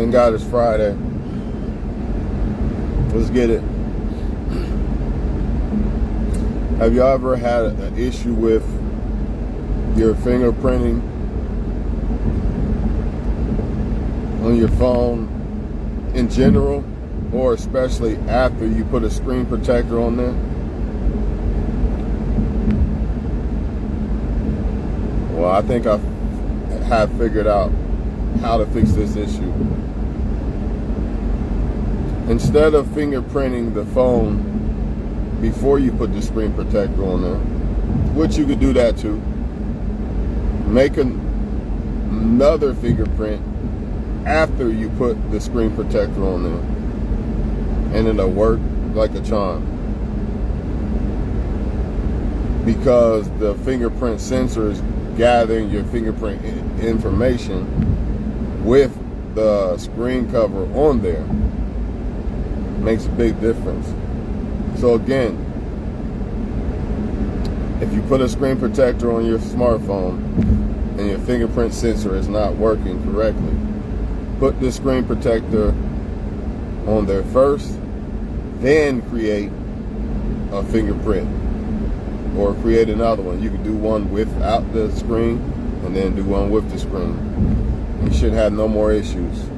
Thank God it's Friday. Let's get it. Have y'all ever had an issue with your fingerprinting on your phone in general, or especially after you put a screen protector on there? Well, I think I have figured out how to fix this issue. Instead of fingerprinting the phone before you put the screen protector on there, which you could do that too, make another fingerprint after you put the screen protector on there, and it'll work like a charm, because the fingerprint sensor is gathering your fingerprint information with the screen cover on there. Makes a big difference. So again, if you put a screen protector on your smartphone and your fingerprint sensor is not working correctly, put the screen protector on there first, then create a fingerprint, or create another one. You can do one without the screen and then do one with the screen. You should have no more issues.